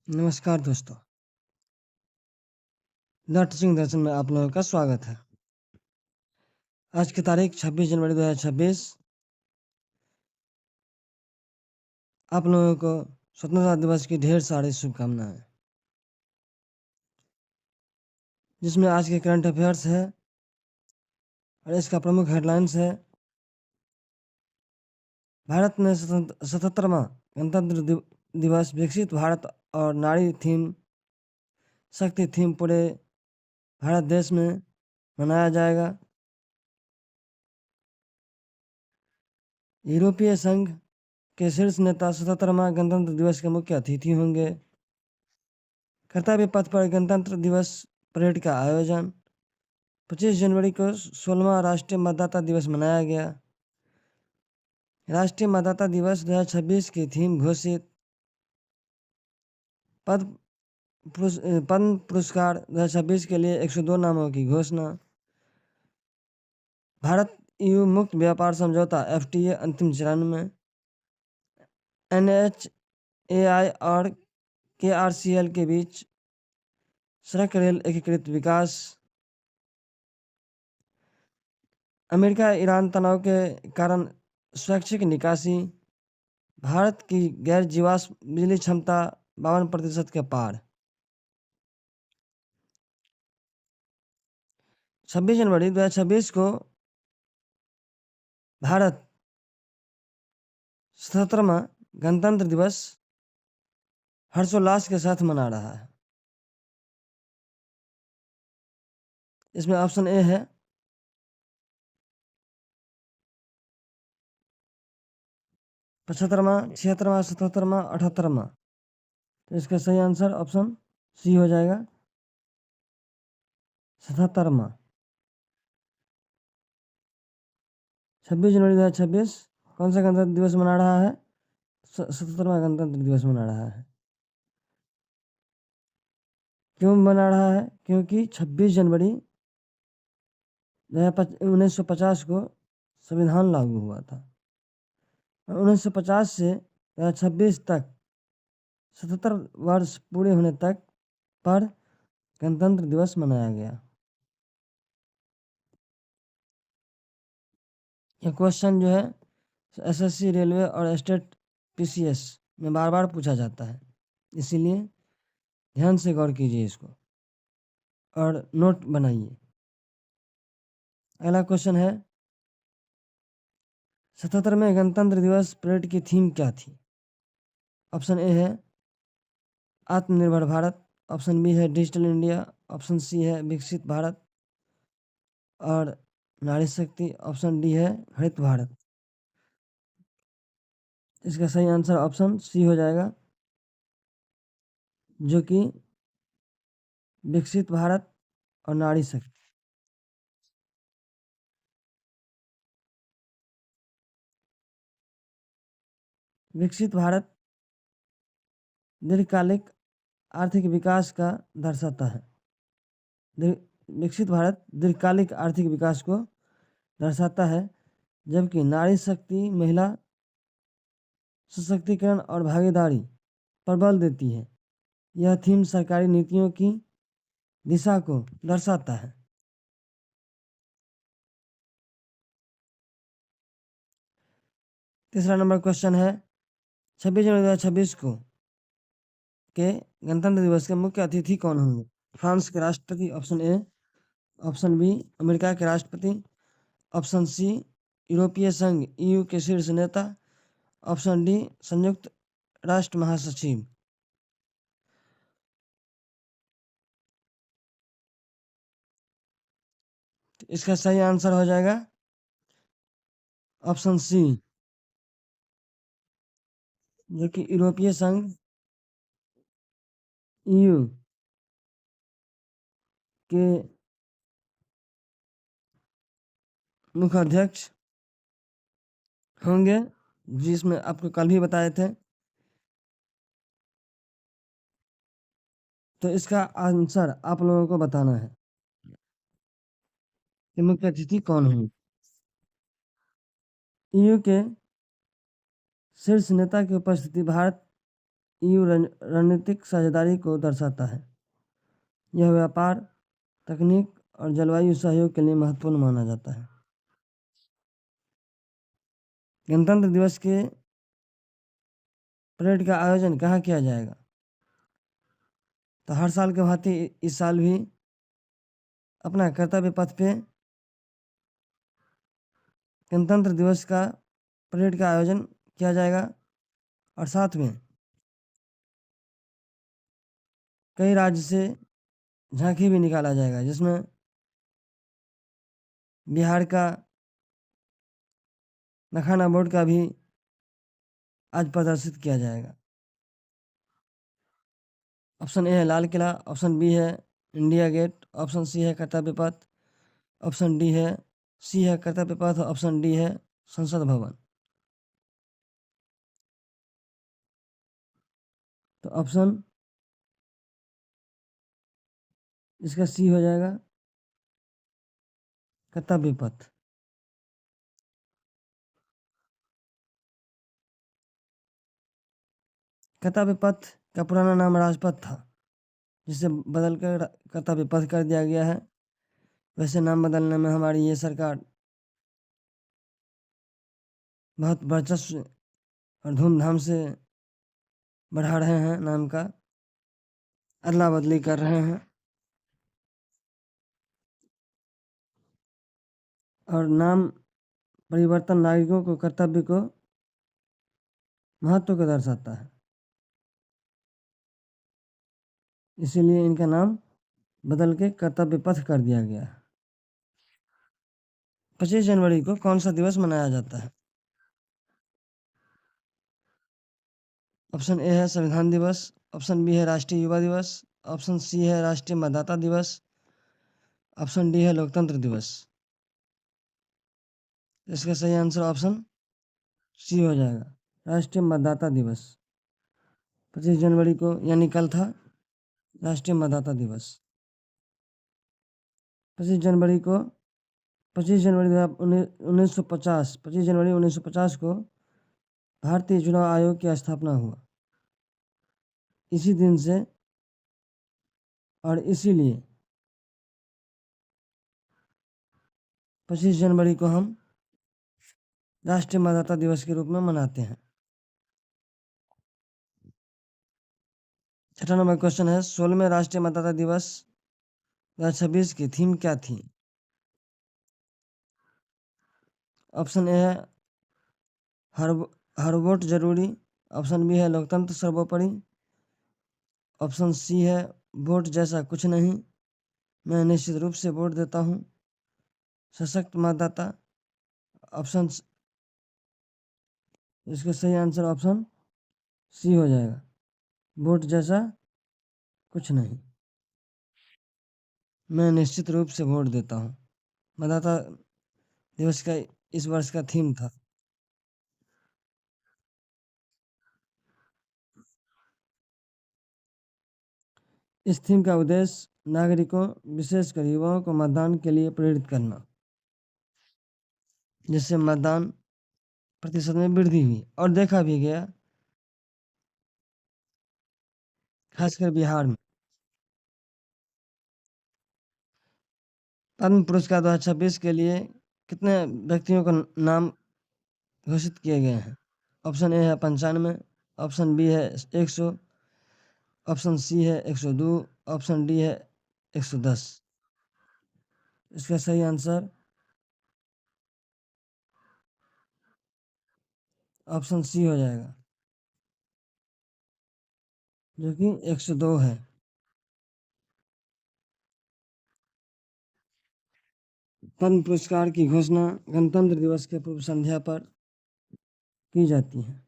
नमस्कार दोस्तों, the teaching दर्शन में आप लोगों का स्वागत है। आज की तारीख 26 जनवरी 2026। आप लोगों को स्वतंत्रता दिवस की ढेर सारी शुभकामनाएं, जिसमें आज के करंट अफेयर्स है और इसका प्रमुख हेडलाइंस है। भारत में 77वां गणतंत्र दिवस विकसित भारत और नारी थीम शक्ति थीम पूरे भारत देश में मनाया जाएगा। यूरोपीय संघ के शीर्ष नेता 77वां गणतंत्र दिवस के मुख्य अतिथि होंगे। कर्तव्य पथ पर गणतंत्र दिवस परेड का आयोजन। 25 जनवरी को 16वां राष्ट्रीय मतदाता दिवस मनाया गया। राष्ट्रीय मतदाता दिवस 2026 की थीम घोषित। पद्म पुरस्कार 2026 के लिए 102 नामों की घोषणा। भारत EU मुक्त व्यापार समझौता FTA अंतिम चरण में। NHAI और KRCL के बीच सड़क रेल एकीकृत विकास। अमेरिका ईरान तनाव के कारण स्वैच्छिक निकासी। भारत की गैर जीवाश्म बिजली क्षमता 52% के पार। 26 जनवरी 2026 को भारत 77वां गणतंत्र दिवस हर्षोल्लास के साथ मना रहा है। इसमें ऑप्शन ए है 75वां, 76वां, 77वां, 78वां। तो इसका सही आंसर ऑप्शन सी हो जाएगा, 77वां। 26 जनवरी 2026 कौन सा गणतंत्र दिवस मना रहा है? 77वां गणतंत्र दिवस मना रहा है। क्यों मना रहा है? क्योंकि 26 जनवरी 1950 को संविधान लागू हुआ था। 1950 से 2026 तक 77 वर्ष पूरे होने तक पर गणतंत्र दिवस मनाया गया। यह क्वेश्चन जो है SSC, रेलवे और स्टेट PCS में बार बार पूछा जाता है, इसीलिए ध्यान से गौर कीजिए इसको और नोट बनाइए। अगला क्वेश्चन है 77वें गणतंत्र दिवस परेड की थीम क्या थी? ऑप्शन ए है आत्मनिर्भर भारत, ऑप्शन बी है डिजिटल इंडिया, ऑप्शन सी है विकसित भारत और नारी शक्ति, ऑप्शन डी है हरित भारत। इसका सही आंसर ऑप्शन सी हो जाएगा, जो कि विकसित भारत और नारी शक्ति। विकसित भारत दीर्घकालिक आर्थिक विकास का दर्शाता है। विकसित भारत दीर्घकालिक आर्थिक विकास को दर्शाता है, जबकि नारी शक्ति महिला सशक्तिकरण और भागीदारी पर बल देती है। यह थीम सरकारी नीतियों की दिशा को दर्शाता है। तीसरा नंबर क्वेश्चन है 26 जनवरी 2026 को के गणतंत्र दिवस के मुख्य अतिथि कौन होंगे? फ्रांस के राष्ट्रपति, option A, option B America के राष्ट्रपति, ऑप्शन सी यूरोपीय संघ EU के शीर्ष नेता, ऑप्शन डी संयुक्त राष्ट्र महासचिव। इसका सही आंसर हो जाएगा ऑप्शन सी, जो कि यूरोपीय संघ EU के मुख्य अध्यक्ष होंगे, जिसमें आपको कल भी बताए थे। तो इसका आंसर आप लोगों को बताना है कि मुख्य अतिथि कौन होंगे। EU के शीर्ष नेता की उपस्थिति भारत EU रणनीतिक साझेदारी को दर्शाता है। यह व्यापार, तकनीक और जलवायु सहयोग के लिए महत्वपूर्ण माना जाता है। गणतंत्र दिवस के परेड का आयोजन कहाँ किया जाएगा? तो हर साल के भांति इस साल भी अपना कर्तव्य पथ पे गणतंत्र दिवस का परेड का आयोजन किया जाएगा और साथ में कई राज्य से झांकी भी निकाला जाएगा, जिसमें बिहार का मखाना बोर्ड का भी आज प्रदर्शित किया जाएगा। ऑप्शन ए है लाल किला, ऑप्शन बी है इंडिया गेट, ऑप्शन सी है कर्तव्य पथ, ऑप्शन डी है सी है कर्तव्य पथ, ऑप्शन डी है संसद भवन। तो ऑप्शन इसका सी हो जाएगा, कर्तव्य पथ। कर्तव्य पथ का पुराना नाम राजपथ था, जिसे बदलकर कर्तव्य पथ कर दिया गया है। वैसे नाम बदलने में हमारी ये सरकार बहुत वर्चस्व और धूमधाम से बढ़ा रहे हैं, नाम का अदला बदली कर रहे हैं और नाम परिवर्तन नागरिकों को कर्तव्य को महत्व को दर्शाता है, इसीलिए इनका नाम बदल के कर्तव्य पथ कर दिया गया है। 25 जनवरी को कौन सा दिवस मनाया जाता है? ऑप्शन ए है संविधान दिवस, ऑप्शन बी है राष्ट्रीय युवा दिवस, ऑप्शन सी है राष्ट्रीय मतदाता दिवस, ऑप्शन डी है लोकतंत्र दिवस। इसका सही आंसर ऑप्शन सी हो जाएगा, राष्ट्रीय मतदाता दिवस। 25 जनवरी को यानी कल था राष्ट्रीय मतदाता दिवस। 25 जनवरी को 25 जनवरी 1950 25 जनवरी 1950 को भारतीय चुनाव आयोग की स्थापना हुआ। इसी दिन से और इसीलिए 25 जनवरी को हम राष्ट्रीय मतदाता दिवस के रूप में मनाते हैं। 6वां नंबर क्वेश्चन है 16वें राष्ट्रीय मतदाता दिवस 2026 की थीम क्या थी? ऑप्शन ए है हर वोट जरूरी, ऑप्शन बी है लोकतंत्र सर्वोपरि, ऑप्शन सी है वोट जैसा कुछ नहीं, मैं निश्चित रूप से वोट देता हूँ, सशक्त मतदाता। ऑप्शन इसका सही आंसर ऑप्शन सी हो जाएगा, वोट जैसा कुछ नहीं, मैं निश्चित रूप से वोट देता हूँ। मतदाता दिवस का इस वर्ष का थीम था। इस थीम का उद्देश्य नागरिकों, विशेषकर युवाओं को मतदान के लिए प्रेरित करना, जिससे मतदान प्रतिशत में वृद्धि हुई और देखा भी गया, खासकर बिहार में। पद्म पुरस्कार 2026 के लिए कितने व्यक्तियों का नाम घोषित किए गए हैं? ऑप्शन ए है 95, ऑप्शन बी है 100, ऑप्शन सी है 102, ऑप्शन डी है 110। इसका सही आंसर ऑप्शन सी हो जाएगा, जो कि 102 है। पद्म पुरस्कार की घोषणा गणतंत्र दिवस के पूर्व संध्या पर की जाती है।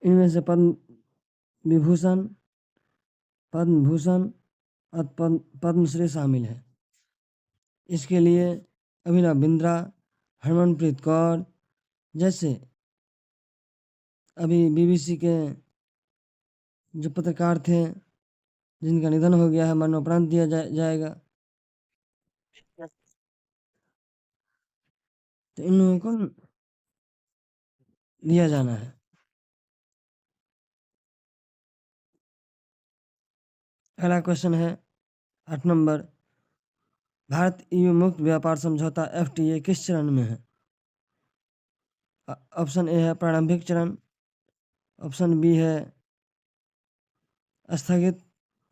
इनमें से विभूषण, पद्म भूषण और पद्मश्री शामिल है। इसके लिए अभिनव बिंद्रा, हरमनप्रीत कौर जैसे अभी BBC के जो पत्रकार थे, जिनका निधन हो गया है, मरणोपरांत दिया जाएगा। तो इन लोगों को लिया जाना है। अगला क्वेश्चन है 8 नंबर, भारत EU मुक्त व्यापार समझौता FTA किस चरण में है? ऑप्शन ए है प्रारंभिक चरण, ऑप्शन बी है स्थगित,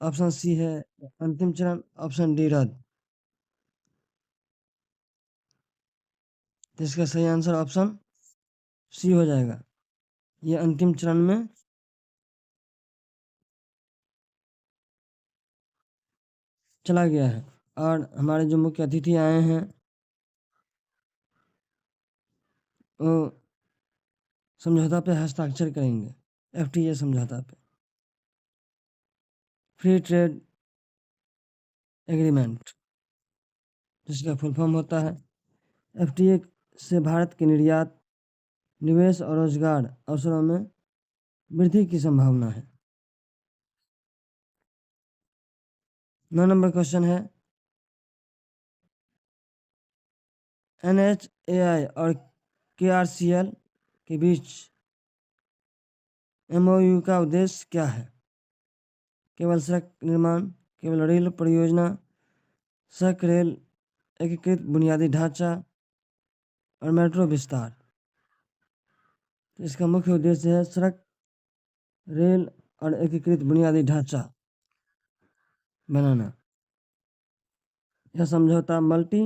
ऑप्शन सी है अंतिम चरण, ऑप्शन डी रद्द। तो इसका सही आंसर ऑप्शन सी हो जाएगा। ये अंतिम चरण में चला गया है। और हमारे जो मुख्य अतिथि आए हैं वो समझौता पे हस्ताक्षर करेंगे, FTA समझौता पे, फ्री ट्रेड एग्रीमेंट, जिसका फुल फॉर्म होता है। FTA से भारत के निर्यात, निवेश और रोजगार अवसरों में वृद्धि की संभावना है। 9 नंबर क्वेश्चन है, NHAI और KRCL के बीच MOU का उद्देश्य क्या है? केवल सड़क निर्माण, केवल रेल परियोजना, सड़क रेल एकीकृत बुनियादी ढांचा और मेट्रो विस्तार। तो इसका मुख्य उद्देश्य है सड़क, रेल और एकीकृत बुनियादी ढांचा बनाना। यह समझौता मल्टी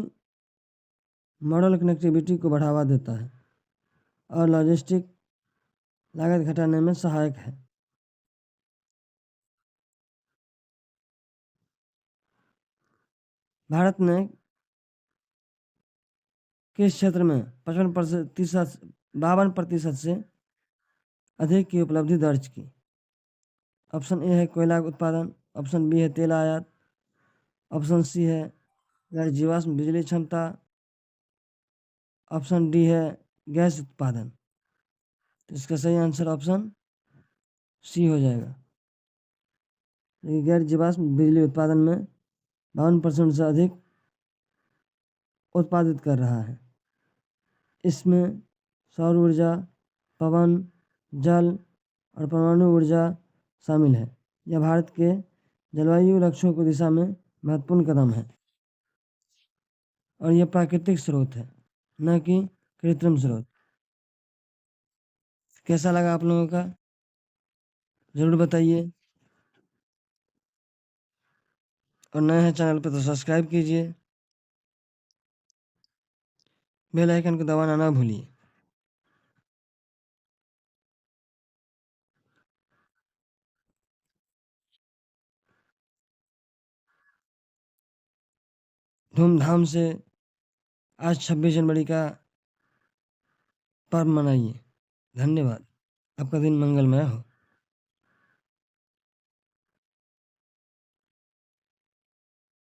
मॉडल कनेक्टिविटी को बढ़ावा देता है और लॉजिस्टिक लागत घटाने में सहायक है। भारत ने किस क्षेत्र में 52% से अधिक की उपलब्धि दर्ज की? ऑप्शन ए है कोयला उत्पादन, ऑप्शन बी है तेल आयात, ऑप्शन सी है गैर जीवाश्म बिजली क्षमता, ऑप्शन डी है गैस उत्पादन। तो इसका सही आंसर ऑप्शन सी हो जाएगा। गैर जीवाश्म बिजली उत्पादन में 52% से अधिक उत्पादित कर रहा है। इसमें सौर ऊर्जा, पवन, जल और परमाणु ऊर्जा शामिल है। यह भारत के जलवायु लक्ष्यों की दिशा में महत्वपूर्ण कदम है और यह प्राकृतिक स्रोत है, न कि कृत्रिम स्रोत। कैसा लगा आप लोगों का, ज़रूर बताइए। और नए हैं चैनल पर तो सब्सक्राइब कीजिए, बेल आइकन को दबाना ना भूलिए। धूमधाम से आज 26 जनवरी का पर्व मनाइए। धन्यवाद। आपका दिन मंगलमय हो।